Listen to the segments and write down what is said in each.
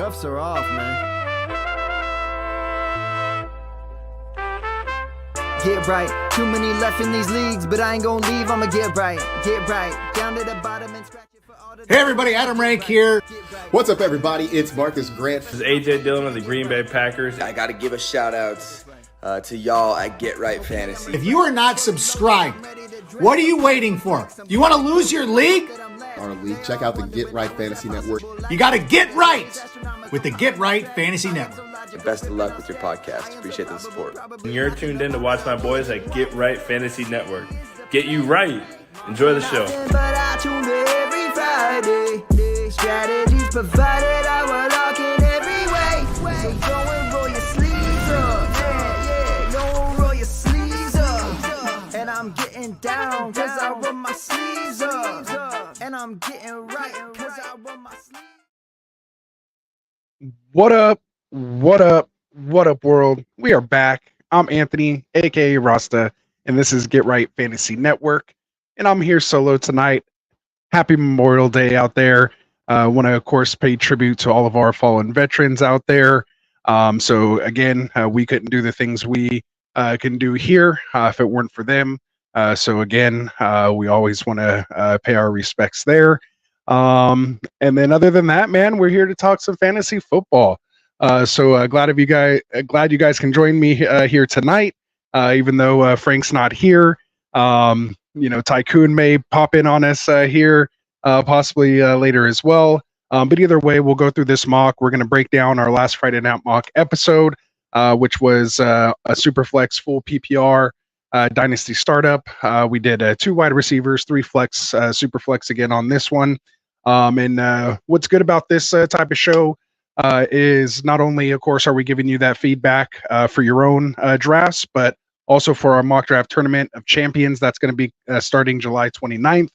Cuffs are off, man. Get right. Too many left in these leagues, but I ain't gonna leave. I'ma get right. Get right. Down to the bottom and scratch it for all the. Hey everybody, Adam Rank here. What's up, everybody? It's Marcus Grant. This is AJ Dillon of the Green Bay Packers. I got to give a shout out to y'all at Get Right Fantasy. If you are not subscribed, what are you waiting for? Do you want to lose your league? On a league, check out the Get Right Fantasy Network. You got to get right with the Get Right Fantasy Network. Best of luck with your podcast. Appreciate the support. And you're tuned in to watch my boys at Get Right Fantasy Network. Get you right. Enjoy the show. But I tune in every Friday. Strategies provided, I will lock in every way. So go and roll your sleeves up. Yeah, go roll your sleeves up. And I'm getting down, cause I roll my sleeves up. And I'm getting right, cause I roll my sleeves. What up? What up? What up, world? We are back. I'm Anthony, aka Rasta, and this is Get Right Fantasy Network. And I'm here solo tonight. Happy Memorial Day out there. Want to, of course, pay tribute to all of our fallen veterans out there. So again, we couldn't do the things we can do here if it weren't for them. So again, we always want to pay our respects there. And then other than that, man, we're here to talk some fantasy football. So glad you guys can join me here tonight, even though Frank's not here. Tycoon may pop in on us here, possibly later as well. But either way, we'll go through this mock. We're going to break down our last Friday night mock episode, which was a Superflex Full PPR Dynasty startup. We did 2 wide receivers, 3 flex, Superflex again on this one. And what's good about this type of show is not only, of course, are we giving you that feedback for your own drafts, but also for our mock draft tournament of champions that's going to be starting July 29th.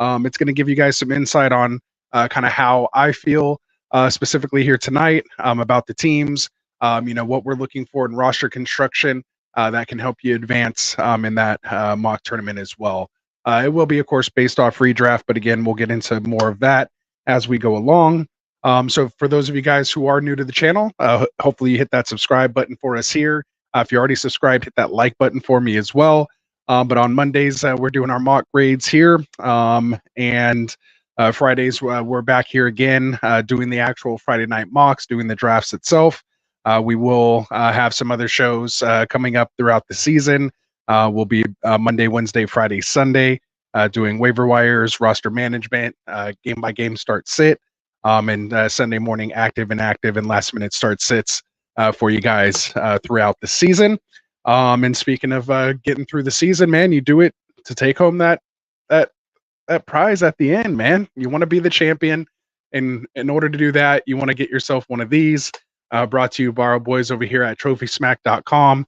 It's going to give you guys some insight on kind of how I feel specifically here tonight about the teams, what we're looking for in roster construction that can help you advance in that mock tournament as well. It will be, of course, based off redraft, but again, we'll get into more of that as we go along. So for those of you guys who are new to the channel, hopefully you hit that subscribe button for us here. If you're already subscribed, hit that like button for me as well. But on Mondays, we're doing our mock grades here. And Fridays, we're back here again doing the actual Friday night mocks, doing the drafts itself. We will have some other shows coming up throughout the season. We'll be Monday, Wednesday, Friday, Sunday, doing waiver wires, roster management, game by game start sit. And Sunday morning active and last minute start sits for you guys throughout the season. And speaking of getting through the season, man, you do it to take home that prize at the end, man. You want to be the champion, and in order to do that, you want to get yourself one of these. Brought to you by our boys over here at TrophySmack.com.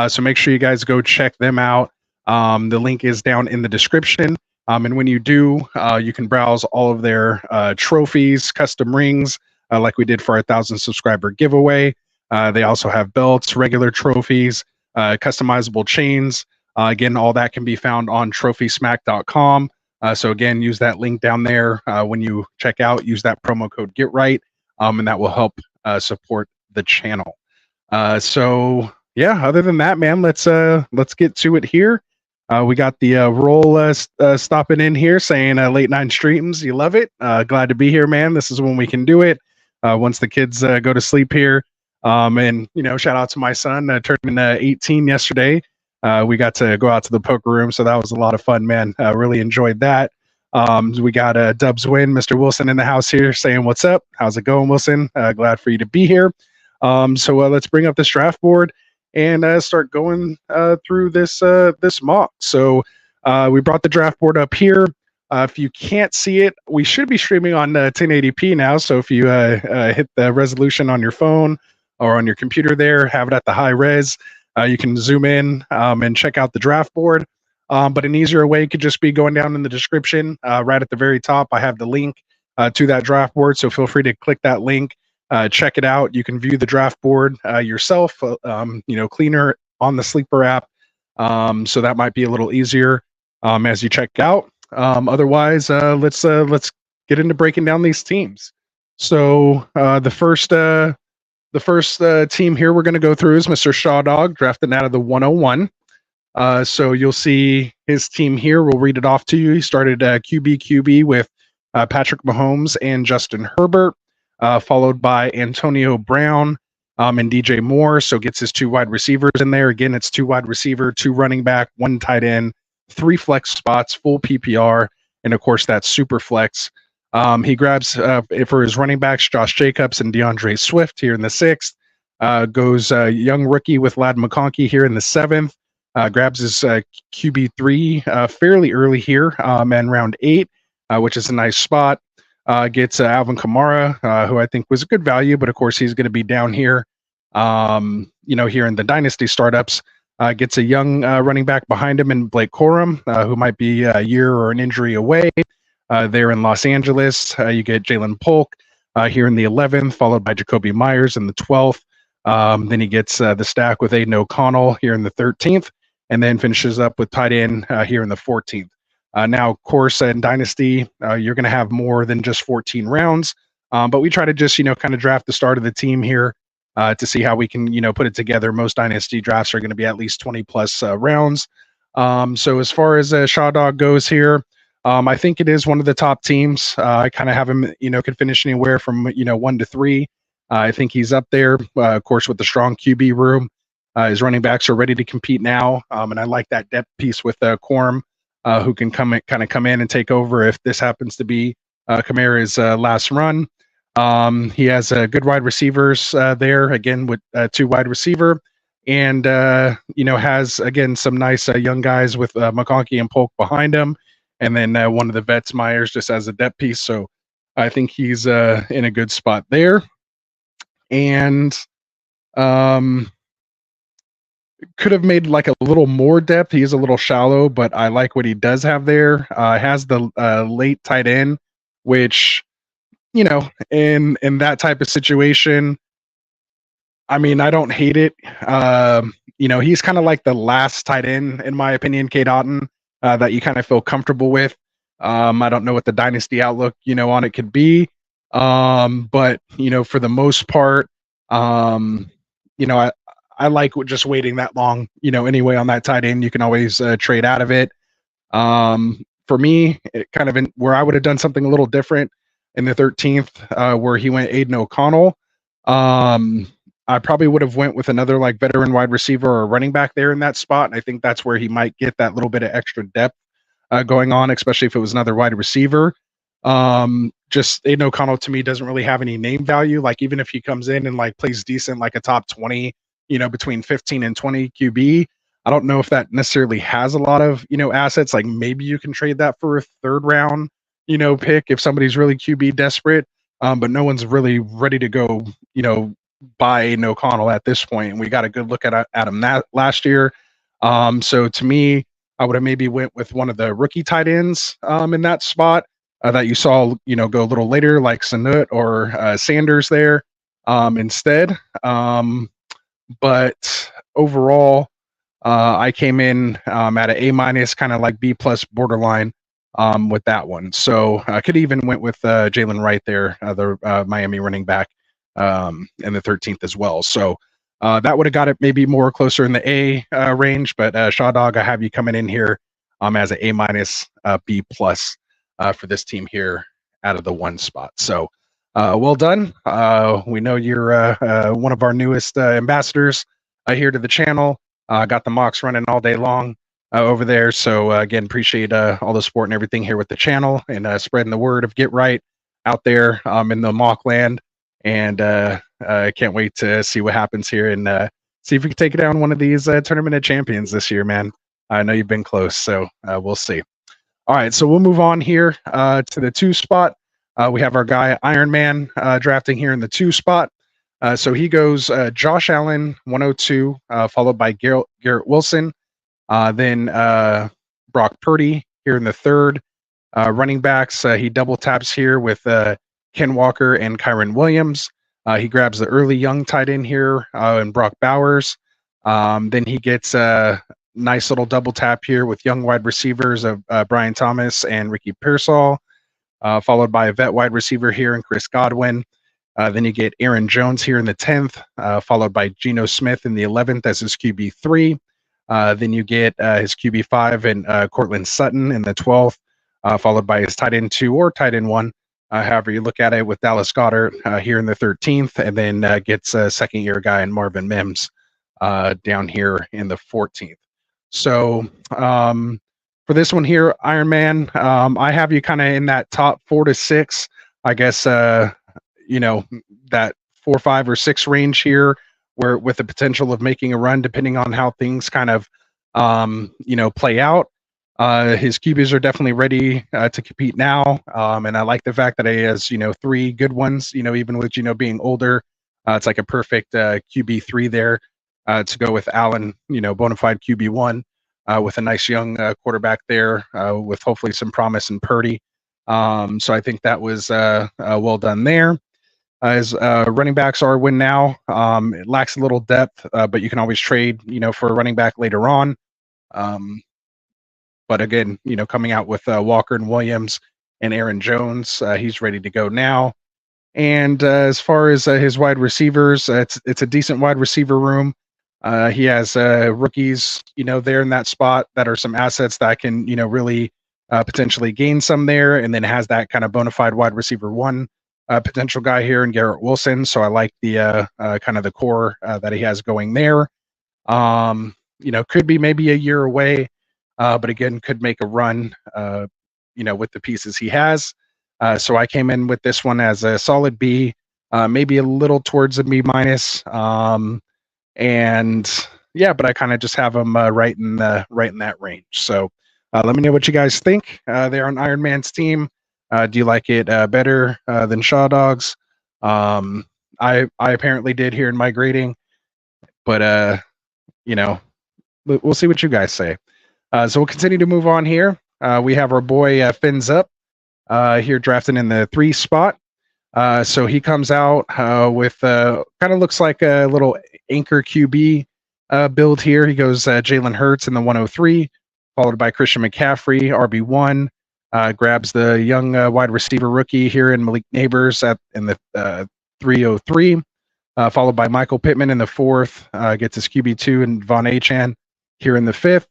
So make sure you guys go check them out. The link is down in the description. And when you do, you can browse all of their trophies, custom rings, like we did for our 1,000 subscriber giveaway. They also have belts, regular trophies, customizable chains. Again, all that can be found on TrophySmack.com. So again, use that link down there when you check out. Use that promo code GetRight, and that will help support the channel. So yeah, other than that, man, let's get to it here. We got the roll stopping in here saying late night streams. You love it. Glad to be here, man. This is when we can do it. Once the kids go to sleep here. And, shout out to my son turning 18 yesterday. We got to go out to the poker room. So that was a lot of fun, man. Really enjoyed that. We got Dubs Win, Mr. Wilson in the house here saying, what's up? How's it going, Wilson? Glad for you to be here. So let's bring up this draft board and start going through this mock. So we brought the draft board up here. If you can't see it, we should be streaming on 1080p now. So if you hit the resolution on your phone or on your computer there, have it at the high res, you can zoom in and check out the draft board. But an easier way could just be going down in the description. Right at the very top, I have the link to that draft board. So feel free to click that link. Check it out. You can view the draft board yourself, cleaner on the Sleeper app. So that might be a little easier as you check out. Otherwise, let's get into breaking down these teams. So the first team here we're going to go through is Mr. Shaw Dog, drafted out of the 101. So you'll see his team here. We'll read it off to you. He started QB with Patrick Mahomes and Justin Herbert, followed by Antonio Brown and DJ Moore. So gets his 2 wide receivers in there. Again, it's 2 wide receiver, 2 running back, 1 tight end, 3 flex spots, full PPR, and of course that's super flex. He grabs for his running backs Josh Jacobs and DeAndre Swift here in the 6th. Goes young rookie with Ladd McConkey here in the 7th. Grabs his QB3 fairly early here and round 8, which is a nice spot. Gets Alvin Kamara, who I think was a good value, but of course he's going to be down here, here in the Dynasty startups. Gets a young running back behind him in Blake Corum, who might be a year or an injury away. There in Los Angeles, you get Jalen Polk here in the 11th, followed by Jacoby Myers in the 12th. Then he gets the stack with Aiden O'Connell here in the 13th, and then finishes up with tight end here in the 14th. Now, of course, in Dynasty, you're going to have more than just 14 rounds, but we try to just, kind of draft the start of the team here to see how we can, put it together. Most Dynasty drafts are going to be at least 20 plus rounds. So as far as Shaw Dog goes here, I think it is one of the top teams. I kind of have him, could finish anywhere from, 1 to 3. I think he's up there, of course, with the strong QB room. His running backs are ready to compete now, and I like that depth piece with Corum, who can come in and take over if this happens to be Kamara's last run. He has good wide receivers there, again, with 2 wide receiver, and, has, again, some nice young guys with McConkey and Polk behind him, and then one of the vets, Myers, just as a depth piece. So I think he's in a good spot there. And could have made like a little more depth. He is a little shallow, but I like what he does have there. Has the late tight end, which, in that type of situation, I mean, I don't hate it. He's kind of like the last tight end, in my opinion, K. Dotton, that you kind of feel comfortable with. I don't know what the Dynasty outlook, on it could be. But, for the most part, I like just waiting that long, anyway, on that tight end. You can always trade out of it. For me, it kind of where I would have done something a little different in the 13th, where he went Aiden O'Connell. I probably would have went with another like veteran wide receiver or running back there in that spot. And I think that's where he might get that little bit of extra depth going on, especially if it was another wide receiver. Just Aiden O'Connell to me doesn't really have any name value. Like even if he comes in and like plays decent, like a top 20, between 15 and 20 QB, I don't know if that necessarily has a lot of, assets. Like maybe you can trade that for a 3rd round, pick if somebody's really QB desperate. But no one's really ready to go, buy Aiden O'Connell at this point. And we got a good look at him that last year. So to me, I would have maybe went with one of the rookie tight ends in that spot that you saw, go a little later, like Sanut or Sanders there instead. But overall, I came in at an A-, kind of like B+ borderline with that one. So I could even went with Jalen Wright there, the Miami running back in the 13th as well. So that would have got it maybe more closer in the A range. But Shaw Dog, I have you coming in here as an A-, B+ for this team here out of the 1 spot. So well done. We know you're one of our newest ambassadors here to the channel. Got the mocks running all day long over there. So again, appreciate all the support and everything here with the channel and spreading the word of Get Right out there in the mock land. And I can't wait to see what happens here and see if we can take it down one of these tournament of champions this year, man. I know you've been close, so we'll see. All right, so we'll move on here to the 2 spot. We have our guy Iron Man drafting here in the 2 spot. So he goes Josh Allen, 102, followed by Garrett Wilson. Then Brock Purdy here in the 3rd. Running backs, he double taps here with Ken Walker and Kyron Williams. He grabs the early young tight end here and Brock Bowers. Then he gets a nice little double tap here with young wide receivers of Brian Thomas and Ricky Pearsall. followed by a vet wide receiver here in Chris Godwin. Then you get Aaron Jones here in the 10th, followed by Geno Smith in the 11th as his QB3. Then you get his QB5 and Cortland Sutton in the 12th, followed by his tight end 2 or tight end 1, however you look at it, with Dallas Goedert here in the 13th, and then gets a second-year guy in Marvin Mims down here in the 14th. So for this one here, Iron Man, I have you kind of in that top 4 to 6, I guess, that 4, 5, or 6 range here, where with the potential of making a run depending on how things kind of play out. His QBs are definitely ready to compete now, and I like the fact that he has 3 good ones. Even with being older, it's like a perfect QB3 there to go with Allen, bona fide QB1, with a nice young quarterback there with hopefully some promise in Purdy. So I think that was well done there. As running backs are win now. It lacks a little depth, but you can always trade, for a running back later on. But again, coming out with Walker and Williams and Aaron Jones, he's ready to go now. And as far as his wide receivers, it's a decent wide receiver room. He has rookies, there in that spot that are some assets that can, really potentially gain some there, and then has that kind of bona fide wide receiver 1 potential guy here in Garrett Wilson. So I like the kind of the core that he has going there. Could be maybe a year away, but again, could make a run, with the pieces he has. So I came in with this one as a solid B, maybe a little towards a B minus. And yeah, but I kind of just have him right in that range. So let me know what you guys think there on Iron Man's team. Do you like it better than Shaw Dogs? I apparently did here in my grading, but we'll see what you guys say. So we'll continue to move on here. We have our boy Fins Up here drafting in the 3 spot. So he comes out with kind of looks like a little anchor QB build here. He goes Jalen Hurts in the 103, followed by Christian McCaffrey, RB1. Grabs the young wide receiver rookie here in Malik Neighbors in the 303, followed by Michael Pittman in the 4th. Gets his QB2 and Von Achan here in the 5th.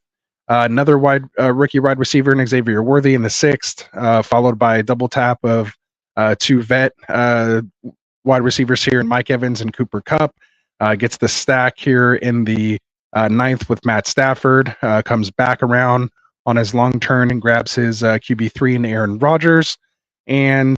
Another rookie wide receiver in Xavier Worthy in the 6th, followed by a double tap of 2 vet wide receivers here in Mike Evans and Cooper Kupp. Gets the stack here in the 9th with Matt Stafford. Comes back around on his long turn and grabs his QB3 and Aaron Rodgers. And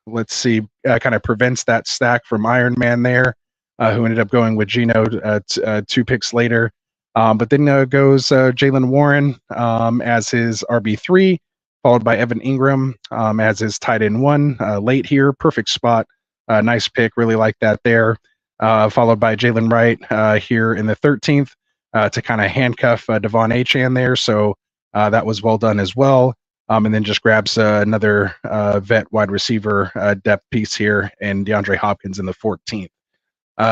let's see, kind of prevents that stack from Iron Man there, who ended up going with Geno 2 picks later. But then goes Jaylen Warren as his RB3, followed by Evan Ingram as his tight end 1 late here. Perfect spot. Nice pick. Really like that there. Followed by Jalen Wright here in the 13th. To kind of handcuff Devon Achan there. So that was well done as well. And then just grabs another vet wide receiver depth piece here, and DeAndre Hopkins in the 14th.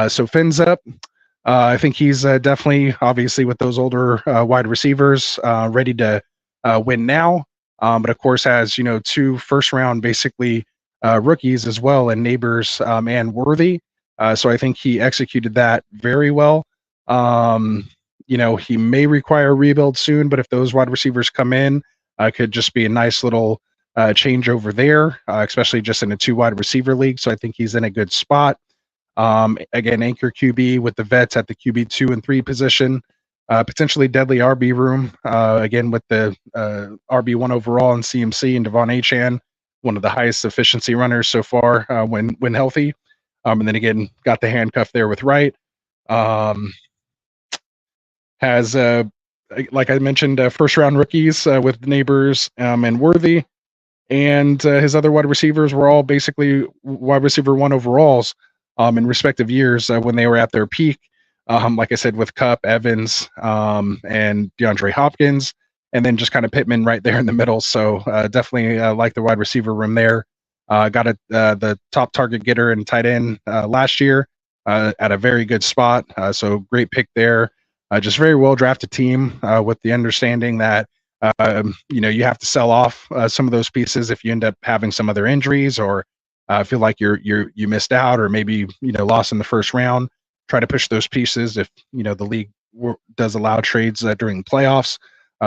So Fins Up, I think he's definitely, obviously, with those older wide receivers, ready to win now. But of course has, 2 first-round basically rookies as well, and Neighbors and Worthy. So I think he executed that very well. He may require a rebuild soon, but if those wide receivers come in, could just be a nice little changeover there, especially just in a 2 wide receiver league. So I think he's in a good spot. Again, anchor QB with the vets at the QB 2 and 3 position, potentially deadly RB room. Again, with the RB1 overall and CMC and Devon Achan, one of the highest efficiency runners so far when healthy. And then again, got the handcuff there with Wright. Has, like I mentioned, first round rookies with Neighbors and Worthy. And his other wide receivers were all basically wide receiver 1 overalls in respective years when they were at their peak. Like I said, with Kupp, Evans, and DeAndre Hopkins, and then just kind of Pittman right there in the middle. So definitely like the wide receiver room there. Got the top target getter and tight end last year at a very good spot. So great pick there. Just very well drafted team with the understanding that you have to sell off some of those pieces if you end up having some other injuries or feel like you missed out or maybe lost in the first round. Try to push those pieces if the league does allow trades during playoffs,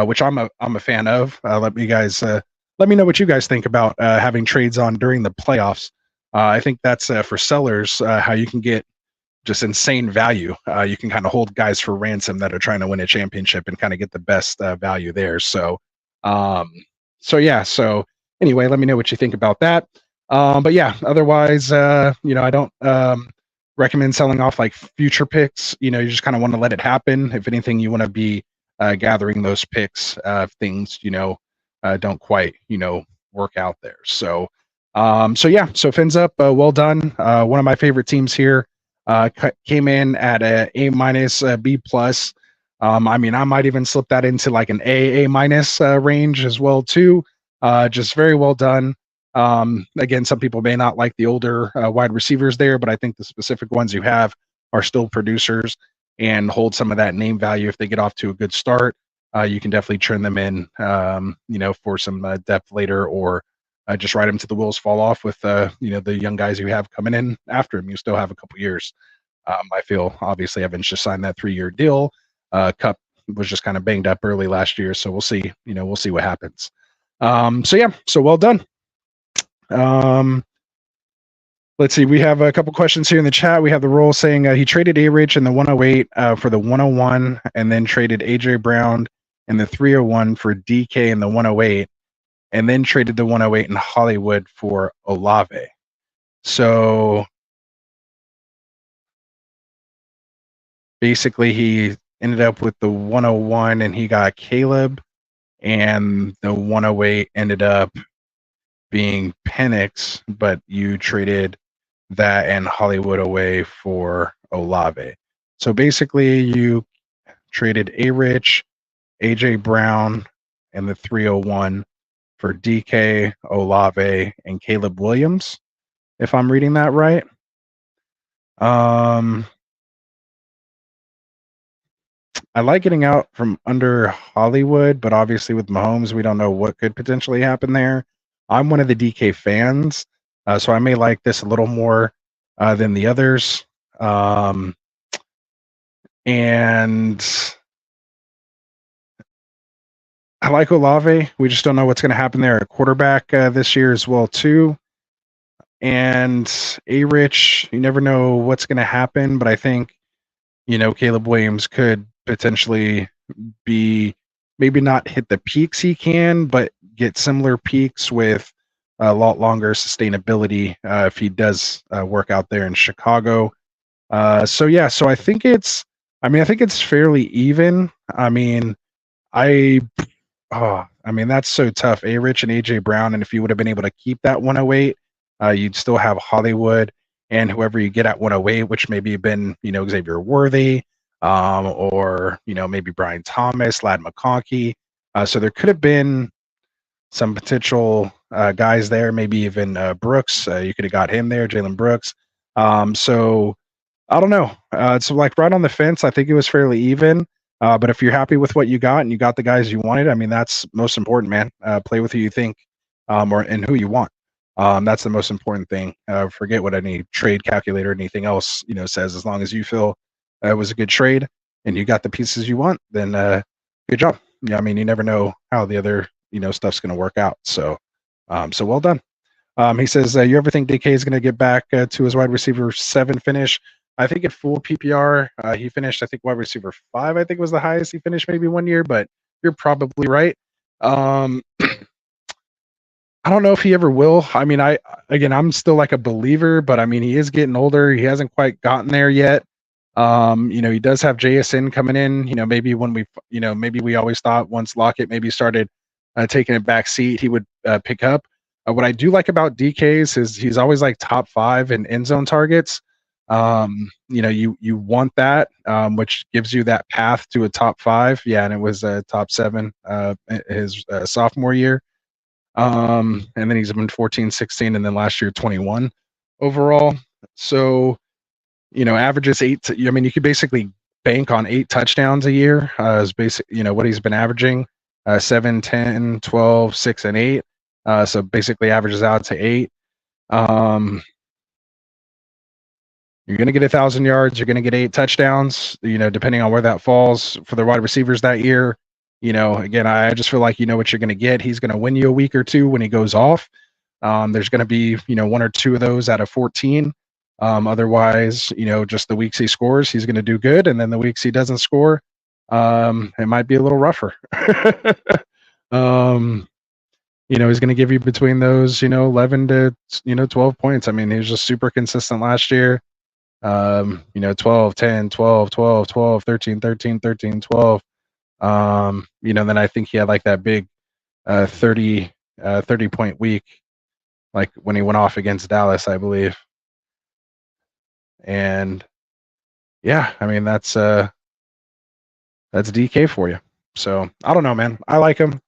which I'm a fan of. Let me know what you guys think about having trades on during the playoffs. I think that's for sellers how you can get just insane value. You can kind of hold guys for ransom that are trying to win a championship and kind of get the best value there. So anyway, let me know what you think about that. But yeah, otherwise, I don't recommend selling off like future picks. You just kind of want to let it happen. If anything, you want to be gathering those picks if things, don't quite, work out there. So fins up, well done. One of my favorite teams here. Came in at a minus, B plus. I might even slip that into like an A minus range as well too. Just very well done. Again, some people may not like the older wide receivers there, but I think the specific ones you have are still producers and hold some of that name value. If they get off to a good start, you can definitely turn them in, for some depth later, or just ride them to the wheels fall off with, the young guys you have coming in after him. You still have a couple years. I feel obviously Evans just signed that 3-year deal. Cup was just kind of banged up early last year, so we'll see. We'll see what happens. So well done. Let's see. We have a couple questions here in the chat. We have the roll saying he traded A-Rich in the 108 for the 101, and then traded AJ Brown in the 301 for DK in the 108, and then traded the 108 in Hollywood for Olave. So basically, he ended up with the 101 and he got Caleb, and the 108 ended up being Penix, but you traded that and Hollywood away for Olave. So basically, you traded A-Rich, AJ Brown, and the 301 for DK, Olave, and Caleb Williams, if I'm reading that right. I like getting out from under Hollywood, but obviously with Mahomes, we don't know what could potentially happen there. I'm one of the DK fans, so I may like this a little more than the others. And I like Olave. We just don't know what's going to happen there at quarterback this year as well too. And A-Rich, you never know what's going to happen, but I think, Caleb Williams could potentially be maybe not hit the peaks he can, but get similar peaks with a lot longer sustainability if he does work out there in Chicago. So I think it's fairly even. That's so tough. A-Rich and AJ Brown, and if you would have been able to keep that 108, you'd still have Hollywood and whoever you get at 108, which maybe have been, Xavier Worthy, or maybe Brian Thomas, Lad McConkey. So there could have been some potential guys there, maybe even Brooks. You could have got him there, Jalen Brooks. So I don't know. It's like right on the fence. I think it was fairly even. But if you're happy with what you got and you got the guys you wanted, that's most important, man. Play with who you think and who you want. That's the most important thing. Forget what any trade calculator or anything else says. As long as you feel it was a good trade and you got the pieces you want, then good job. You never know how the other stuff's going to work out. So well done. He says, you ever think DK is going to get back to his wide receiver 7 finish? I think at full PPR, he finished, I think, wide receiver 5, I think was the highest he finished maybe one year, but you're probably right. I don't know if he ever will. I'm still like a believer, but he is getting older. He hasn't quite gotten there yet. He does have JSN coming in. Maybe when maybe we always thought once Lockett maybe started taking a back seat, he would pick up. What I do like about DK's is he's always like top 5 in end zone targets. You want that, which gives you that path to a top 5. Yeah, and it was top 7 his sophomore year. And then he's been 14, 16, and then last year 21 overall. So, averages 8. You could basically bank on 8 touchdowns a year is basic. What he's been averaging. 7, 10, 12, 6, and 8. So basically averages out to 8. You're going to get 1,000 yards. You're going to get 8 touchdowns, depending on where that falls for the wide receivers that year. Again, I just feel like you know what you're going to get. He's going to win you a week or two when he goes off. There's going to be, 1 or 2 of those out of 14. Otherwise, just the weeks he scores, he's going to do good. And then the weeks he doesn't score, it might be a little rougher. He's going to give you between those, 11 to, 12 points. I mean, he was just super consistent last year. 12, 10, 12, 12, 12, 13, 13, 13, 12. Then I think he had like that big 30 point week, like when he went off against Dallas, I believe. And yeah, I mean, that's DK for you. So I don't know, man. I like him.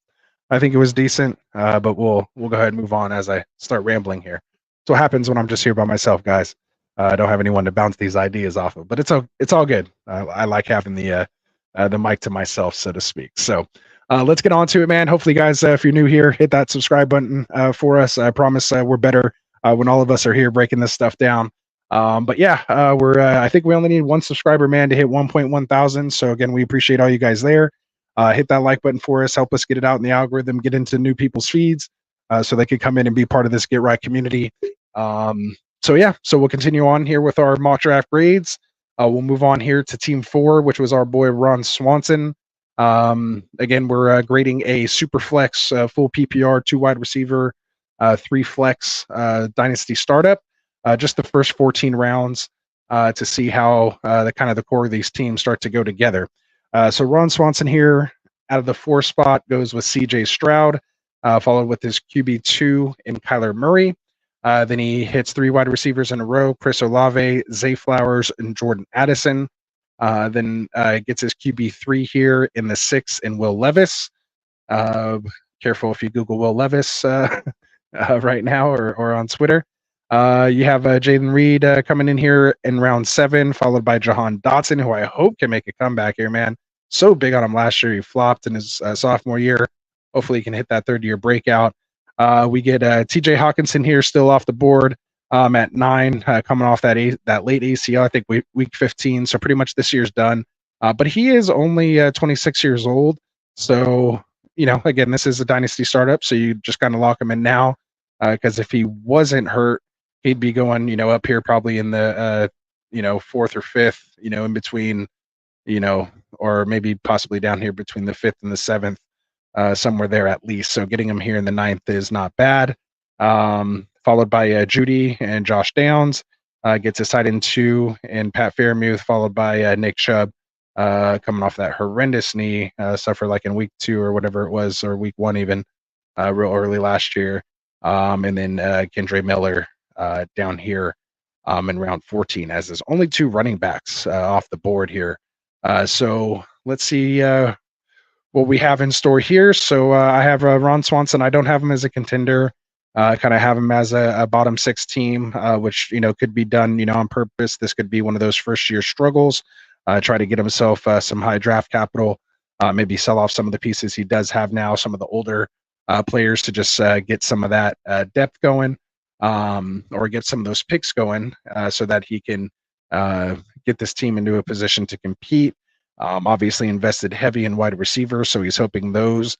I think it was decent, but we'll go ahead and move on as I start rambling here. That's what happens when I'm just here by myself, guys. I don't have anyone to bounce these ideas off of, but it's all good. I like having the mic to myself, so to speak. So let's get on to it, man. Hopefully, guys, if you're new here, hit that subscribe button for us. I promise we're better when all of us are here breaking this stuff down. But yeah, I think we only need 1 subscriber, man, to hit 1.1 thousand. So again, we appreciate all you guys there. Hit that like button for us. Help us get it out in the algorithm, get into new people's feeds so they could come in and be part of this Get Right community. So we'll continue on here with our mock draft grades. We'll move on here to Team 4, which was our boy Ron Swanson. Again, we're grading a Superflex Full PPR 2 wide receiver, 3 flex Dynasty startup. Just the first 14 rounds to see how the core of these teams start to go together. So Ron Swanson here out of the 4 spot goes with CJ Stroud, followed with his QB2 in Kyler Murray. Then he hits 3 wide receivers in a row, Chris Olave, Zay Flowers, and Jordan Addison. Then gets his QB3 here in the 6 in Will Levis. Careful if you Google Will Levis right now or on Twitter. You have Jaden Reed coming in here in round 7, followed by Jahan Dotson, who I hope can make a comeback here, man. So big on him last year. He flopped in his sophomore year. Hopefully he can hit that 3rd-year breakout. We get TJ Hawkinson here still off the board at 9, coming off that late ACL, I think week 15. So pretty much this year's done. But he is only 26 years old. So, again, this is a dynasty startup. So you just kind of lock him in now because if he wasn't hurt, he'd be going, up here probably in the, 4th or 5th, in between, or maybe possibly down here between the 5th and the 7th. Somewhere there at least. So getting him here in the 9th is not bad. Followed by Judy and Josh Downs. Gets his tight end 2 and Pat Fairmouth, followed by Nick Chubb coming off that horrendous knee, suffered like in week 2 or whatever it was, or week 1 even, real early last year. And then Kendre Miller down here in round 14 as there's only 2 running backs off the board here. So let's see what we have in store here. So I have Ron Swanson. I don't have him as a contender. Kind of have him as a bottom 6 team, which, could be done, on purpose. This could be one of those first-year struggles. Try to get himself some high draft capital, maybe sell off some of the pieces he does have now, some of the older players to just get some of that depth going or get some of those picks going so that he can get this team into a position to compete. Obviously invested heavy in wide receivers, so he's hoping those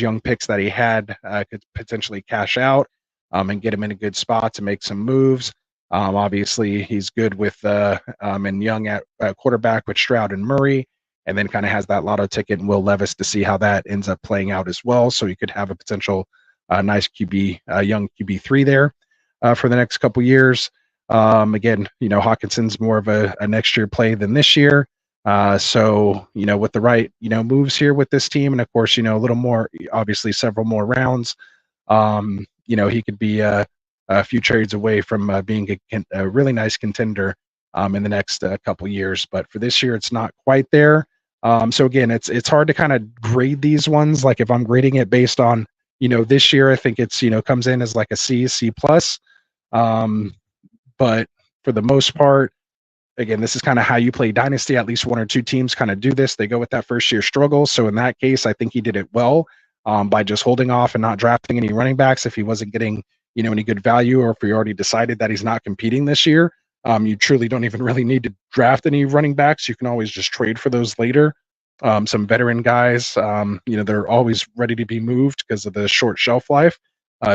young picks that he had could potentially cash out and get him in a good spot to make some moves. Obviously, he's good with and young at quarterback with Stroud and Murray, and then kind of has that lotto ticket in Will Levis to see how that ends up playing out as well. So you could have a potential nice young QB3 there for the next couple years. Again, Hawkinson's more of a next year play than this year. So, with the right, moves here with this team, and of course, a little more, obviously several more rounds, he could be a few trades away from being a really nice contender in the next couple years. But for this year, it's not quite there. So again, it's hard to kind of grade these ones. Like if I'm grading it based on, this year, I think it's, comes in as like a C plus. But for the most part, again, this is kind of how you play Dynasty. At least one or two teams kind of do this. They go with that first year struggle. So in that case, I think he did it well by just holding off and not drafting any running backs if he wasn't getting, any good value, or if he already decided that he's not competing this year. You truly don't even really need to draft any running backs. You can always just trade for those later. Some veteran guys, they're always ready to be moved because of the short shelf life.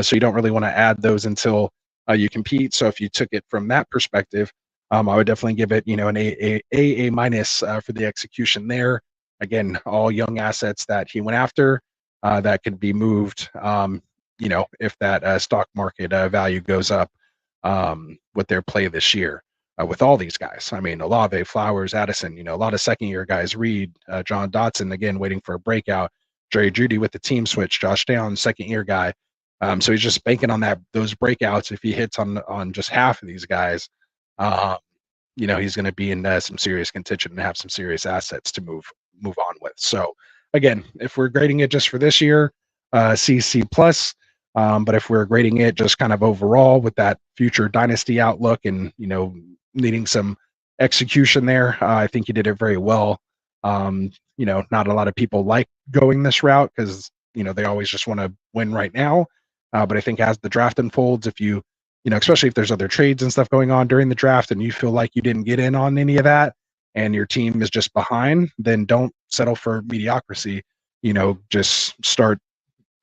So you don't really want to add those until you compete. So if you took it from that perspective, I would definitely give it, an A minus for the execution there. Again, all young assets that he went after that could be moved, if that stock market value goes up with their play this year. With all these guys, I mean, Olave, Flowers, Addison, a lot of second-year guys, Reed, John Dotson, again, waiting for a breakout, Jerry Jeudy with the team switch, Josh Downs, second-year guy. So he's just banking on those breakouts. If he hits on just half of these guys, he's going to be in some serious contention and have some serious assets to move on with. So again, if we're grading it just for this year, C plus. But if we're grading it just kind of overall with that future dynasty outlook and, needing some execution there, I think he did it very well. Not a lot of people like going this route because, they always just want to win right now. But I think as the draft unfolds, if you, especially if there's other trades and stuff going on during the draft and you feel like you didn't get in on any of that and your team is just behind, then don't settle for mediocrity. Just start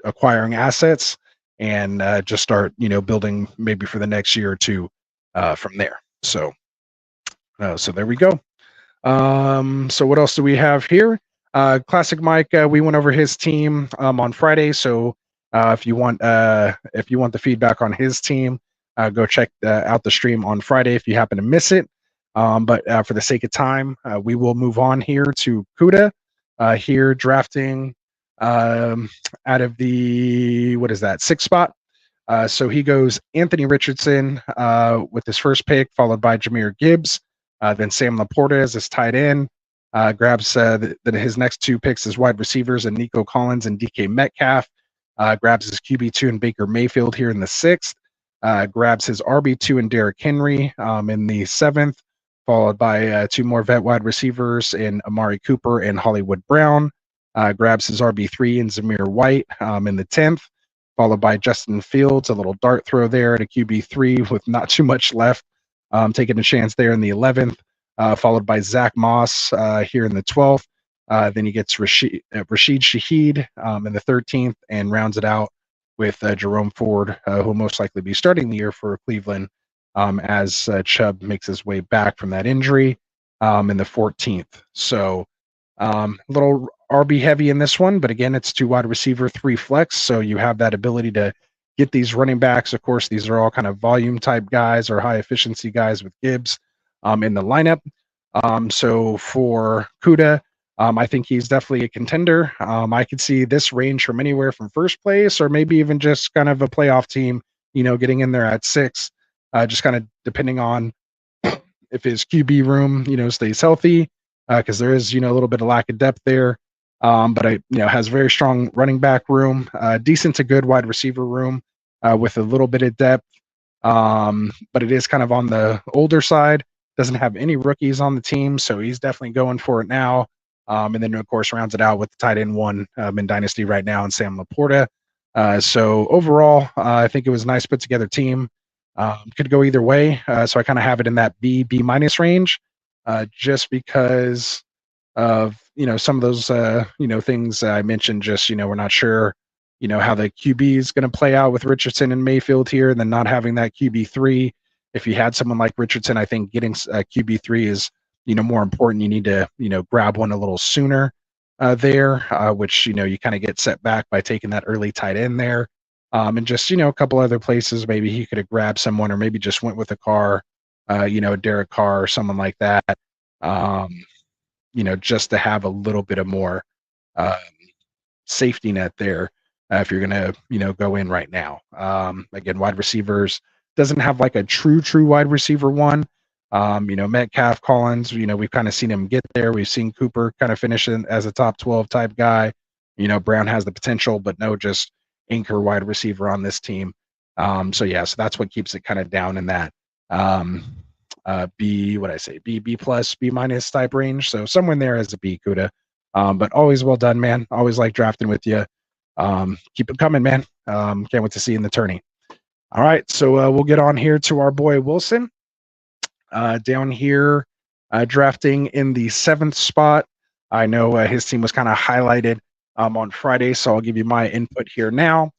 acquiring assets and just start, building maybe for the next year or two from there. So there we go. So what else do we have here? Classic Mike, we went over his team on Friday. So if you want the feedback on his team, go check out the stream on Friday if you happen to miss it. But for the sake of time, we will move on here to Kuda here drafting out of the, what is that, 6th spot. So he goes Anthony Richardson with his first pick, followed by Jahmyr Gibbs, then Sam Laporta as his tight end. Grabs his next 2 picks as wide receivers and Nico Collins and DK Metcalf. Grabs his QB2 and Baker Mayfield here in the 6th. Grabs his RB2 and Derrick Henry in the 7th, followed by 2 more vet wide receivers in Amari Cooper and Hollywood Brown. Grabs his RB3 and Zamir White in the 10th, followed by Justin Fields, a little dart throw there at a QB3 with not too much left, taking a chance there in the 11th, followed by Zach Moss here in the 12th. Then he gets Rashid Shaheed in the 13th and rounds it out with Jerome Ford, who will most likely be starting the year for Cleveland as Chubb makes his way back from that injury in the 14th. So a little RB heavy in this one, but again, it's 2 wide receiver, 3 flex. So you have that ability to get these running backs. Of course, these are all kind of volume type guys or high efficiency guys with Gibbs in the lineup. So for Kuda, I think he's definitely a contender. I could see this range from anywhere from first place or maybe even just kind of a playoff team, getting in there at 6, just kind of depending on if his QB room, stays healthy, because there is, a little bit of lack of depth there. But has very strong running back room, decent to good wide receiver room with a little bit of depth. But it is kind of on the older side. Doesn't have any rookies on the team, so he's definitely going for it now. And then, of course, rounds it out with the tight end 1 in Dynasty right now and Sam Laporta. So overall, I think it was a nice put together team. Could go either way. So I kind of have it in that B minus range, just because of, some of those, things I mentioned. Just, we're not sure, how the QB is going to play out with Richardson and Mayfield here, and then not having that QB3. If you had someone like Richardson, I think getting QB3 is, more important. You need to, grab one a little sooner there, which, you kind of get set back by taking that early tight end there. And just, a couple other places, maybe he could have grabbed someone or maybe just went with a Carr, Derek Carr or someone like that, just to have a little bit of more safety net there if you're going to, go in right now. Again, wide receivers doesn't have like a true wide receiver 1. Metcalf, Collins, we've kind of seen him get there. We've seen Cooper kind of finish in as a top 12 type guy. Brown has the potential, but no just anchor wide receiver on this team. So that's what keeps it kind of down in that B, what I say, B plus, B minus type range. So somewhere in there as a B, Kuda. But always well done, man. Always like drafting with you. Keep it coming, man. Can't wait to see you in the tourney. All right, so we'll get on here to our boy Wilson. Down here, drafting in the 7th spot. I know his team was kind of highlighted on Friday, so I'll give you my input here now.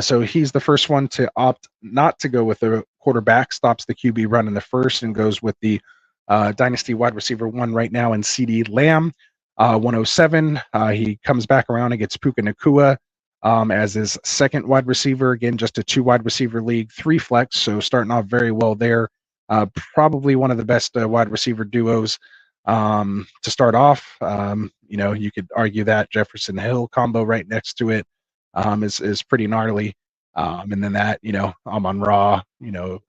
So he's the first one to opt not to go with the quarterback, stops the QB run in the first, and goes with the Dynasty wide receiver 1 right now in CD Lamb, 107. He comes back around and gets Puka Nacua as his second wide receiver. Again, just a 2 wide receiver league, 3 flex, so starting off very well there. Probably one of the best wide receiver duos to start off. You could argue that Jefferson Hill combo right next to it is pretty gnarly. And then that, Amon Ra,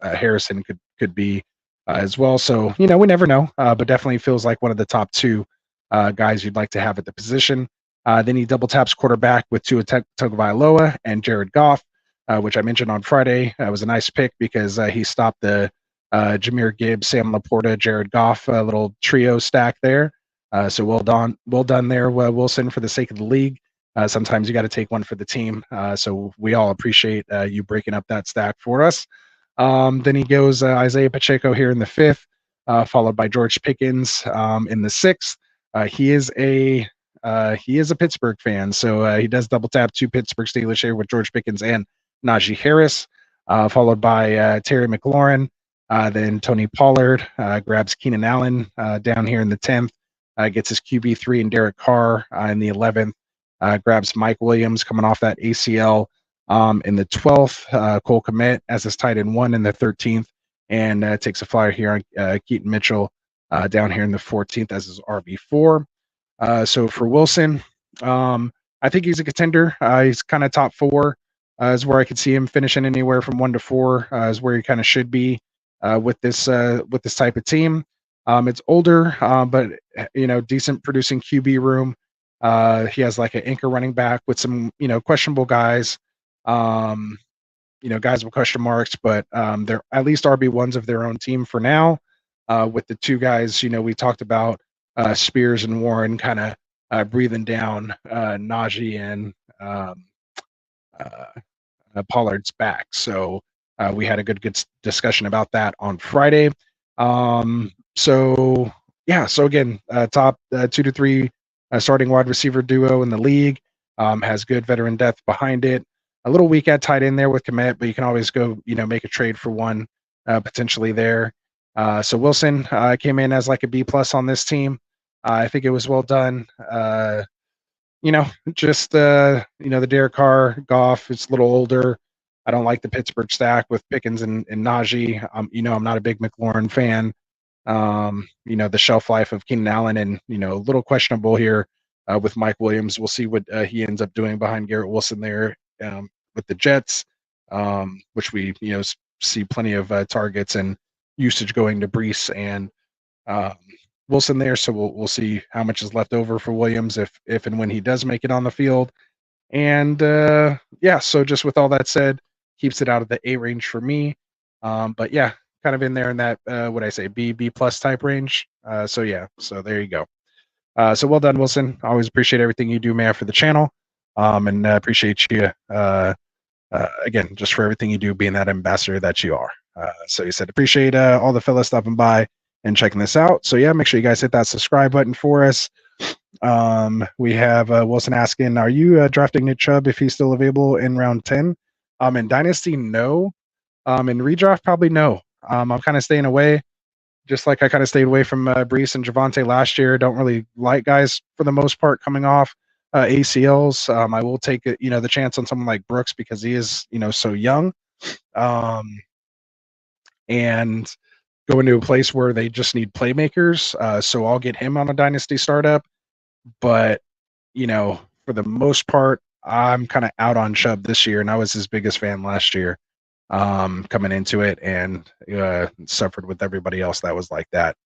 Harrison could be as well. So, we never know, but definitely feels like one of the top 2 guys you'd like to have at the position. Then he double taps quarterback with Tua Tagovailoa and Jared Goff, which I mentioned on Friday. Was a nice pick because he stopped the Jahmyr Gibbs, Sam Laporta, Jared Goff, little trio stack there. So well done there, Wilson, for the sake of the league. Sometimes you got to take one for the team. So we all appreciate you breaking up that stack for us. Then he goes Isaiah Pacheco here in the 5th, followed by George Pickens in the 6th. He is a Pittsburgh fan, so he does double tap 2 Pittsburgh Steelers here with George Pickens and Najee Harris, followed by Terry McLaurin. Then Tony Pollard grabs Keenan Allen down here in the 10th, gets his QB3 and Derek Carr in the 11th, grabs Mike Williams coming off that ACL in the 12th, Cole Kmet as his tight end 1 in the 13th, and takes a flyer here on Keaton Mitchell down here in the 14th as his RB4. So for Wilson, I think he's a contender. He's kind of top 4 is where I could see him finishing anywhere from 1 to 4 is where he kind of should be with this type of team. It's older, but decent producing QB room. He has like an anchor running back with some questionable guys. Guys with question marks, but they're at least RB1s of their own team for now. With the 2 guys, we talked about Spears and Warren kind of breathing down Najee and Pollard's back. So we had a good discussion about that on Friday. So again, top 2 to 3 starting wide receiver duo in the league. Has good veteran depth behind it. A little weak at tight end there with Kmet, but you can always go, make a trade for one potentially there. So Wilson came in as like a B plus on this team. I think it was well done. The Derek Carr, Goff, it's a little older. I don't like the Pittsburgh stack with Pickens and Najee. I'm not a big McLaurin fan. The shelf life of Keenan Allen and, a little questionable here with Mike Williams. We'll see what he ends up doing behind Garrett Wilson there with the Jets, which we, see plenty of targets and usage going to Brees and Wilson there. So we'll see how much is left over for Williams if and when he does make it on the field. And so just with all that said, keeps it out of the A range for me. But yeah, kind of in there in that B plus type range. So there you go. So well done, Wilson. Always appreciate everything you do, man, for the channel. And appreciate you again just for everything you do, being that ambassador that you are. So he said appreciate all the fellas stopping by and checking this out. So yeah, make sure you guys hit that subscribe button for us. We have Wilson asking, are you drafting Nick Chubb if he's still available in round 10? In Dynasty, no. In redraft, probably no. I'm kind of staying away, just like I kind of stayed away from Brees and Javonte last year. Don't really like guys for the most part coming off ACLs. I will take the chance on someone like Brooks because he is so young, and go into a place where they just need playmakers. So I'll get him on a Dynasty startup. But for the most part, I'm kind of out on Chubb this year, and I was his biggest fan last year coming into it, and suffered with everybody else that was like that,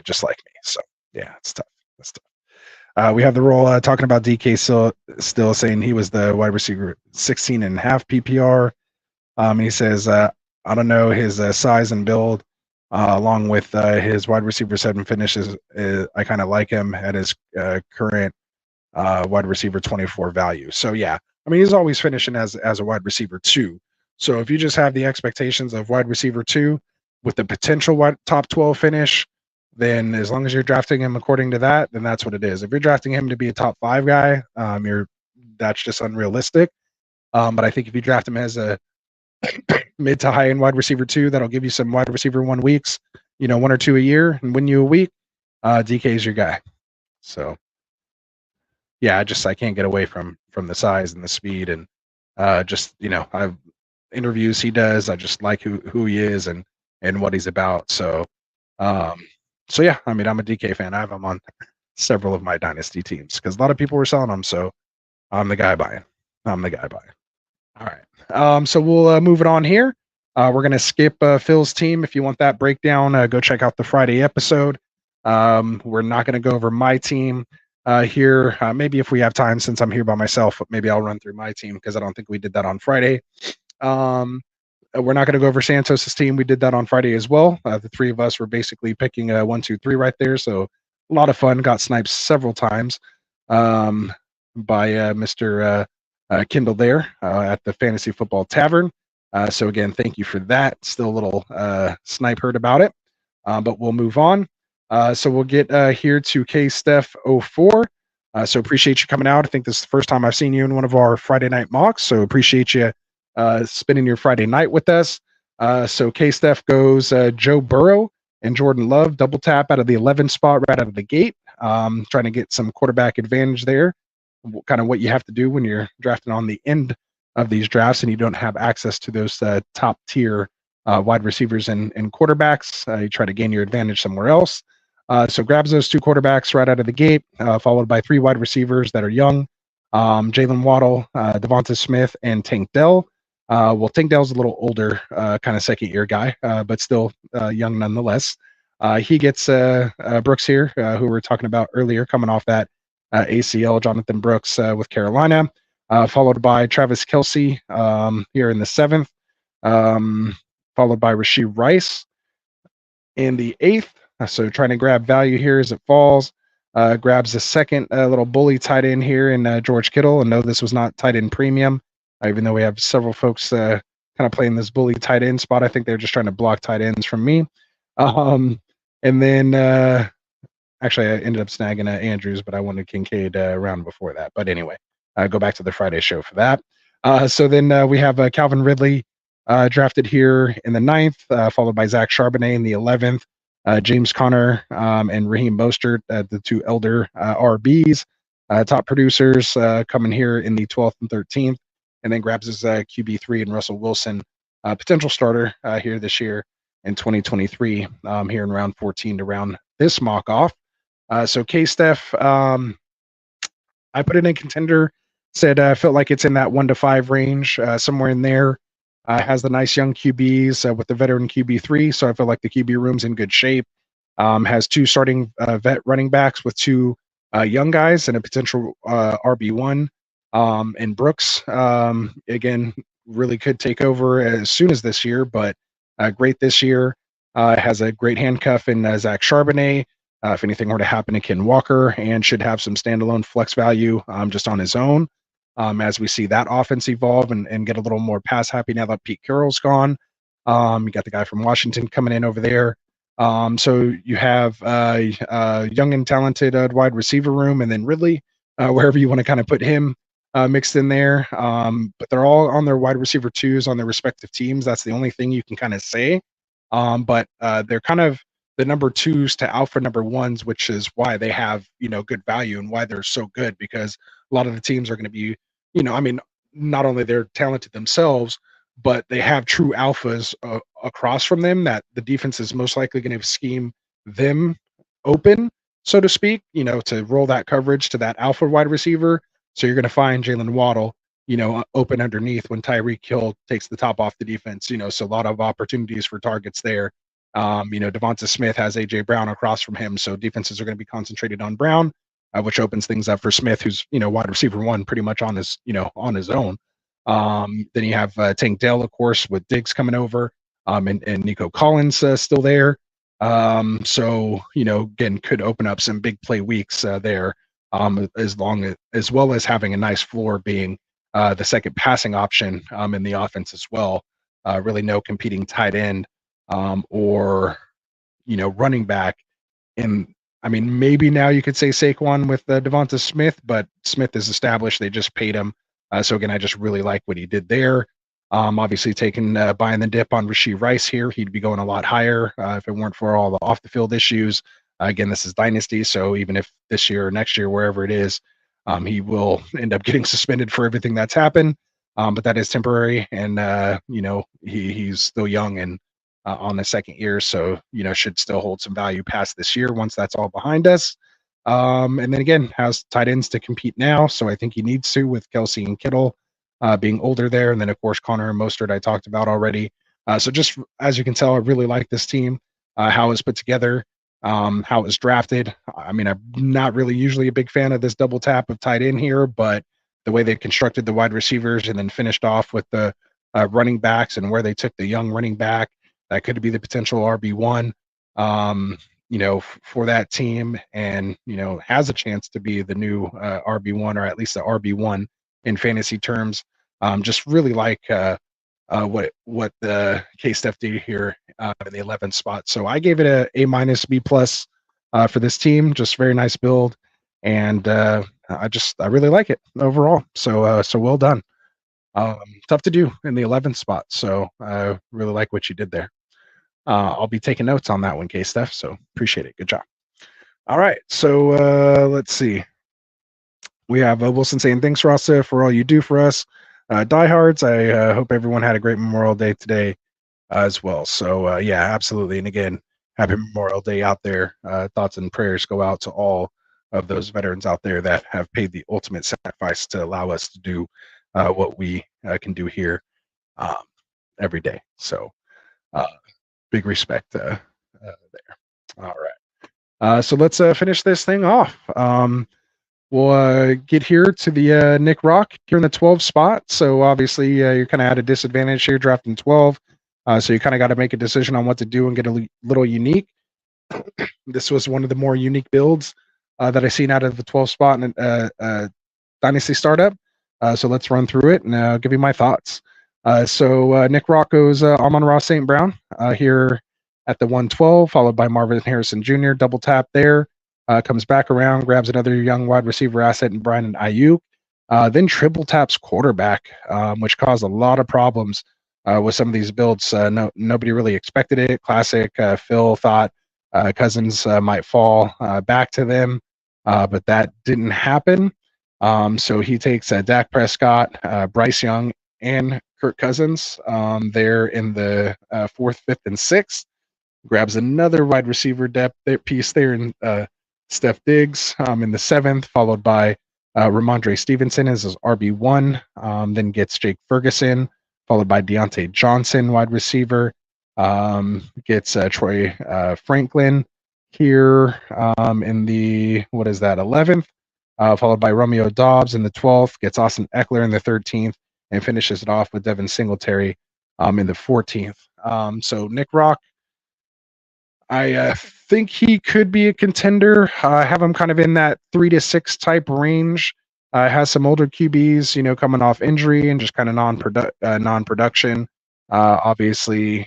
just like me. So yeah, it's tough. It's tough. We have the role talking about DK still saying he was the wide receiver 16.5 PPR. He says, I don't know his size and build. along with his wide receiver 7 finishes. I kind of like him at his current wide receiver 24 value. So yeah, I mean, he's always finishing as a wide receiver 2. So if you just have the expectations of wide receiver 2 with the potential top 12 finish, then as long as you're drafting him according to that, then that's what it is. If you're drafting him to be a top 5 guy, that's just unrealistic. But I think if you draft him as a mid to high end wide receiver 2, that'll give you some wide receiver 1 weeks, 1 or 2 a year, and win you a week. DK is your guy. So yeah, I can't get away from the size and the speed, and just I've interviews he does. I just like who he is and what he's about. So yeah, I mean, I'm a DK fan. I have him on several of my dynasty teams because a lot of people were selling him. So I'm the guy buying. All right. So we'll move it on here. We're gonna skip Phil's team. If you want that breakdown, go check out the Friday episode. We're not gonna go over my team here. Maybe if we have time, since I'm here by myself, maybe I'll run through my team because I don't think we did that on Friday. We're not going to go over Santos's team. We did that on Friday as well. The 3 of us were basically picking 1, 2, 3 right there. So a lot of fun. Got sniped several times by Mr. Kindle there at the Fantasy Football Tavern. So again, thank you for that. Still a little snipe heard about it, but we'll move on. So we'll get here to KSteph04. So appreciate you coming out. I think this is the first time I've seen you in one of our Friday night mocks. So appreciate you spending your Friday night with us. So KSteph goes Joe Burrow and Jordan Love, double tap out of the 11 spot right out of the gate. Trying to get some quarterback advantage there. Kind of what you have to do when you're drafting on the end of these drafts and you don't have access to those top tier wide receivers and quarterbacks. You try to gain your advantage somewhere else. So grabs those 2 quarterbacks right out of the gate, followed by 3 wide receivers that are young. Jalen Waddle, Devonta Smith, and Tank Dell. Tank Dell's a little older, kind of second-year guy, but still young nonetheless. He gets Brooks here, who we were talking about earlier, coming off that ACL, Jonathan Brooks with Carolina, followed by Travis Kelce here in the 7th, followed by Rashee Rice in the 8th. So trying to grab value here as it falls. Grabs the second little bully tight end here in George Kittle. And no, this was not tight end premium, even though we have several folks kind of playing this bully tight end spot. I think they're just trying to block tight ends from me. And then actually I ended up snagging Andrews, but I wanted Kincaid round before that. But anyway, go back to the Friday show for that. So then we have Calvin Ridley drafted here in the 9th, followed by Zach Charbonnet in the 11th. James Conner and Raheem Mostert, the 2 elder RBs, top producers coming here in the 12th and 13th, and then grabs his QB3 and Russell Wilson, potential starter here this year in 2023, here in round 14 to round this mock off. So KSteph, I put it in contender, said felt like it's in that 1 to 5 range, somewhere in there. Has the nice young QBs with the veteran QB3, so I feel like the QB room's in good shape. Has 2 starting vet running backs with 2 young guys and a potential RB1. And Brooks, again, really could take over as soon as this year, but great this year. Has a great handcuff in Zach Charbonnet. If anything were to happen to Ken Walker, and should have some standalone flex value just on his own. As we see that offense evolve and get a little more pass happy now that Pete Carroll's gone. You got the guy from Washington coming in over there. So you have young and talented wide receiver room, and then Ridley, wherever you want to kind of put him mixed in there. But they're all on their wide receiver 2s on their respective teams. That's the only thing you can kind of say. But they're kind of the number 2s to alpha number 1s, which is why they have, good value and why they're so good, because a lot of the teams are going to be, not only they're talented themselves, but they have true alphas across from them that the defense is most likely going to scheme them open, so to speak, to roll that coverage to that alpha wide receiver. So you're going to find Jalen Waddle, open underneath when Tyreek Hill takes the top off the defense, so a lot of opportunities for targets there. Devonta Smith has AJ Brown across from him, so defenses are going to be concentrated on Brown, which opens things up for Smith, who's wide receiver 1 pretty much on his own. Then you have Tank Dell, of course, with Diggs coming over, and Nico Collins still there. So, again, could open up some big play weeks there, as well as having a nice floor being the second passing option in the offense as well. Really no competing tight end or running back. And I mean, maybe now you could say Saquon with Devonta Smith, but Smith is established. They just paid him. So again, I just really like what he did there. Obviously, buying the dip on Rashee Rice here, he'd be going a lot higher if it weren't for all the off the field issues. Again, this is Dynasty, so even if this year or next year, wherever it is, he will end up getting suspended for everything that's happened. But that is temporary, and he's still young and on the second year, so should still hold some value past this year once that's all behind us. And then again, has tight ends to compete now, so I think he needs to with Kelsey and Kittle being older there, and then of course Connor and Mostert I talked about already. So just as you can tell, I really like this team, how it's put together, how it was drafted. I mean, I'm not really usually a big fan of this double tap of tight end here, but the way they constructed the wide receivers and then finished off with the running backs and where they took the young running back, that could be the potential RB1, for that team, and has a chance to be the new RB1, or at least the RB1 in fantasy terms. Just really like what the K-Steph did here in the 11th spot. So I gave it a A- B+ for this team. Just very nice build, and I really like it overall. So well done. Tough to do in the 11th spot. So I really like what you did there. I'll be taking notes on that one, K-Steph. So appreciate it. Good job. All right. So let's see. We have Wilson saying, thanks, Rasta, for all you do for us. Diehards, I hope everyone had a great Memorial Day today as well. So, yeah, absolutely. And again, happy Memorial Day out there. Thoughts and prayers go out to all of those veterans out there that have paid the ultimate sacrifice to allow us to do what we can do here every day. So, big respect there. All right. So let's finish this thing off. We'll get here to the Nick Rock here in the 12 spot. So obviously you're kind of at a disadvantage here drafting 12. So you kind of got to make a decision on what to do and get a little unique. This was one of the more unique builds that I've seen out of the 12 spot in Dynasty Startup. So let's run through it and I'll give you my thoughts. So Nick Rock goes Amon-Ra St. Brown here at the 112, followed by Marvin Harrison Jr. Double tap there. Comes back around, grabs another young wide receiver asset in Brandon Ayuk. Then triple taps quarterback, which caused a lot of problems with some of these builds. Nobody really expected it. Classic. Phil thought Cousins might fall back to them, but that didn't happen. So he takes Dak Prescott, Bryce Young, and Kirk Cousins there in the 4th, 5th, and 6th. Grabs another wide receiver depth piece there in Steph Diggs in the 7th, followed by Ramondre Stevenson as his RB1. Then gets Jake Ferguson, followed by Deontay Johnson, wide receiver. Gets Troy Franklin here in the 11th, followed by Romeo Doubs in the 12th. Gets Austin Eckler in the 13th, and finishes it off with Devin Singletary in the 14th. So Nick Rock, I think he could be a contender. I have him kind of in that 3 to 6 type range. Has some older QBs, coming off injury and just kind of non-production. Obviously,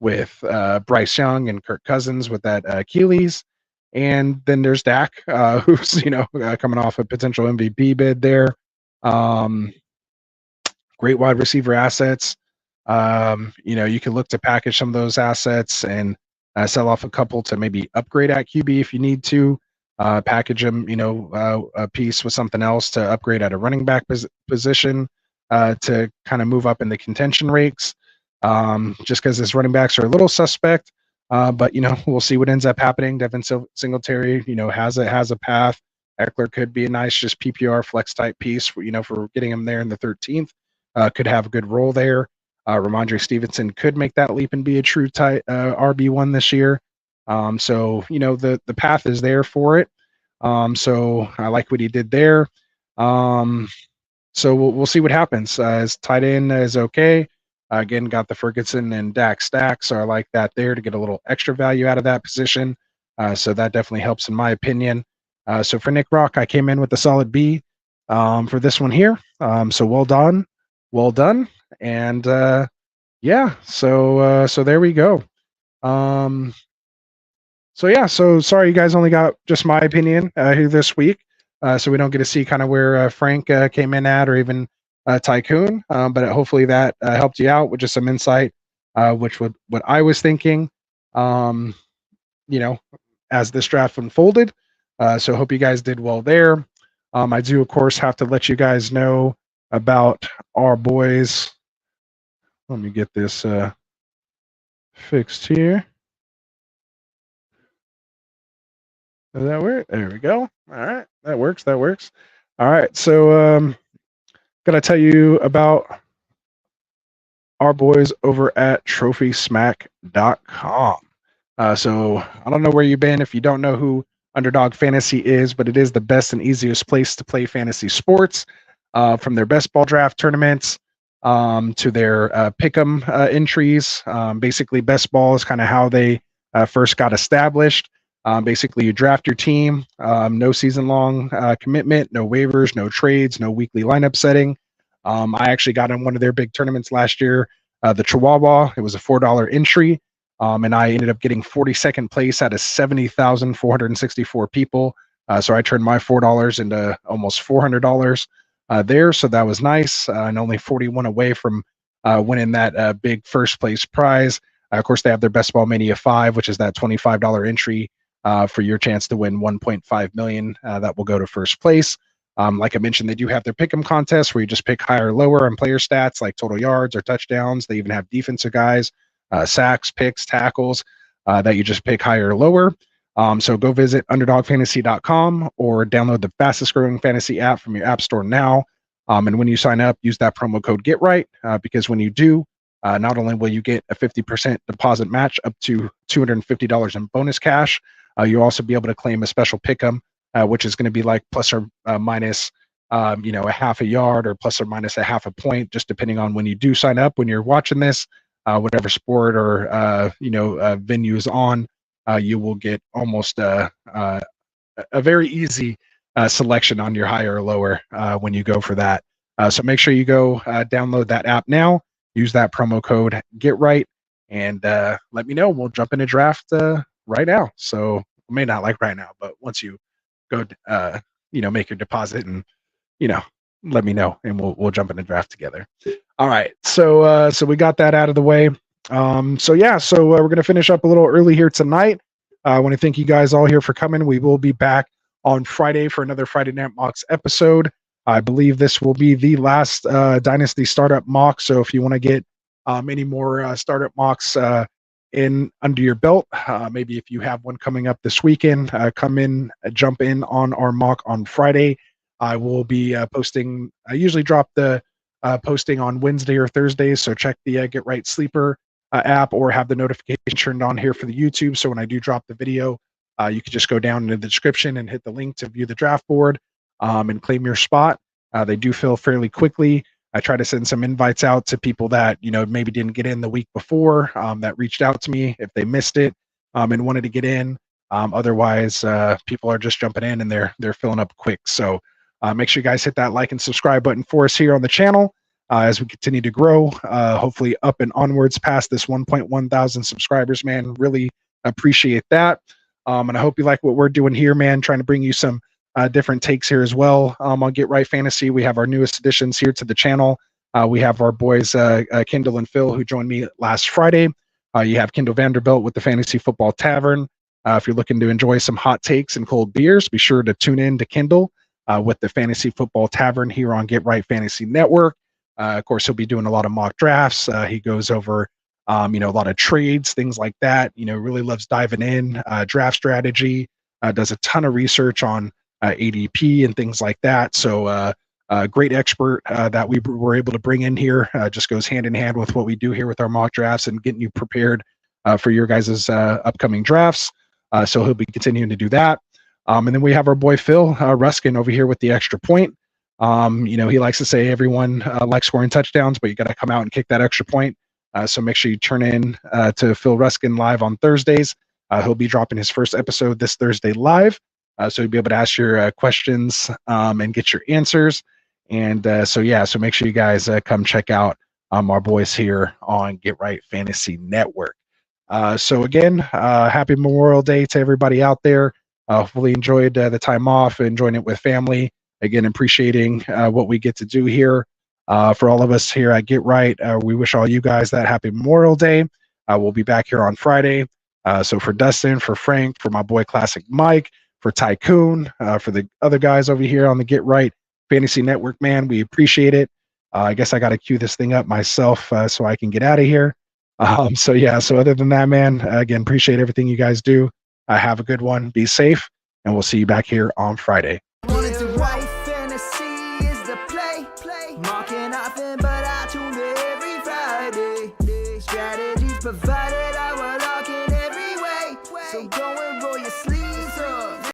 with Bryce Young and Kirk Cousins with that Achilles. And then there's Dak, who's, coming off a potential MVP bid there. Great wide receiver assets. You can look to package some of those assets and sell off a couple to maybe upgrade at QB if you need to. Package them, a piece with something else to upgrade at a running back position to kind of move up in the contention rates. Just because his running backs are a little suspect, but we'll see what ends up happening. Devin Singletary, has a path. Eckler could be a nice just PPR flex type piece for getting him there in the 13th. Could have a good role there. Ramondre Stevenson could make that leap and be a true RB1 this year. So the path is there for it. So I like what he did there. So we'll see what happens. His tight end is okay. Again, got the Ferguson and Dak stack, so I like that there to get a little extra value out of that position. So that definitely helps in my opinion. So for Nick Rock, I came in with a solid B for this one here. So well done. And yeah, so there we go. So sorry you guys only got just my opinion here this week. So we don't get to see kind of where Frank came in at, or even Tycoon. But hopefully that helped you out with just some insight, which what I was thinking, as this draft unfolded. So hope you guys did well there. I do, of course, have to let you guys know about our boys. Let me get this fixed here. Does that work? There we go. All right, that works. All right, so gonna tell you about our boys over at TrophySmack.com. So I don't know where you've been if you don't know who Underdog Fantasy is, but it is the best and easiest place to play fantasy sports. From their best ball draft tournaments to their pick'em entries. Basically, best ball is kind of how they first got established. Basically, you draft your team, no season-long commitment, no waivers, no trades, no weekly lineup setting. I actually got in one of their big tournaments last year, the Chihuahua. It was a $4 entry, and I ended up getting 42nd place out of 70,464 people. So I turned my $4 into almost $400 there, so that was nice, and only 41 away from winning that big first place prize. Of course, they have their Best Ball Mania 5, which is that $25 entry for your chance to win $1.5 million. That will go to first place. Like I mentioned, they do have their pick'em contest where you just pick higher or lower on player stats like total yards or touchdowns. They even have defensive guys, sacks, picks, tackles that you just pick higher or lower. So go visit underdogfantasy.com or download the fastest growing fantasy app from your app store now. And when you sign up, use that promo code GETRIGHT because when you do, not only will you get a 50% deposit match up to $250 in bonus cash, you'll also be able to claim a special pick'em, which is going to be like plus or minus, a half a yard or plus or minus a half a point, just depending on when you do sign up. When you're watching this, whatever sport or venue is on, you will get almost a very easy selection on your higher or lower when you go for that. So make sure you go download that app now. Use that promo code GETRIGHT and let me know. We'll jump in a draft right now. So may not like right now, but once you go, make your deposit and let me know, and we'll jump in a draft together. All right. So we got that out of the way. So we're gonna finish up a little early here tonight. I want to thank you guys all here for coming. We will be back on Friday for another Friday Night Mocks episode. I believe this will be the last Dynasty startup mock. So if you want to get any more startup mocks in under your belt, maybe if you have one coming up this weekend, jump in on our mock on Friday. I will be posting. I usually drop the posting on Wednesday or Thursdays, so check the Get Right Sleeper app or have the notification turned on here for the YouTube. So when I do drop the video, you can just go down into the description and hit the link to view the draft board and claim your spot. They do fill fairly quickly. I try to send some invites out to people that maybe didn't get in the week before, that reached out to me if they missed it and wanted to get in. Otherwise, people are just jumping in and they're filling up quick. So make sure you guys hit that like and subscribe button for us here on the channel as we continue to grow, hopefully up and onwards past this 1.1 thousand subscribers, man. Really appreciate that. And I hope you like what we're doing here, man, trying to bring you some different takes here as well. On Get Right Fantasy, we have our newest additions here to the channel. We have our boys, Kendall and Phil, who joined me last Friday. You have Kendall Vanderbilt with the Fantasy Football Tavern. If you're looking to enjoy some hot takes and cold beers, be sure to tune in to Kendall with the Fantasy Football Tavern here on Get Right Fantasy Network. Of course, he'll be doing a lot of mock drafts. He goes over, a lot of trades, things like that. Really loves diving in, draft strategy, does a ton of research on ADP and things like that. So great expert that we were able to bring in here. Just goes hand in hand with what we do here with our mock drafts and getting you prepared for your guys' upcoming drafts. So he'll be continuing to do that. And then we have our boy Phil Ruskin over here with the Extra Point. He likes to say everyone likes scoring touchdowns, but you got to come out and kick that extra point. So make sure you turn in to Phil Ruskin live on Thursdays. He'll be dropping his first episode this Thursday live. So you'll be able to ask your questions and get your answers. And so make sure you guys come check out our boys here on Get Right Fantasy Network. So again, happy Memorial Day to everybody out there. Hopefully enjoyed the time off, enjoying it with family. Again, appreciating what we get to do here. For all of us here at Get Right, we wish all you guys that happy Memorial Day. We'll be back here on Friday. So for Dustin, for Frank, for my boy Classic Mike, for Tycoon, for the other guys over here on the Get Right Fantasy Network, man, we appreciate it. I guess I got to cue this thing up myself so I can get out of here. So other than that, man, again, appreciate everything you guys do. Have a good one. Be safe, and we'll see you back here on Friday. Wanted to write fantasy is the play. Marking nothing, but I tune in every Friday. Strategies provided.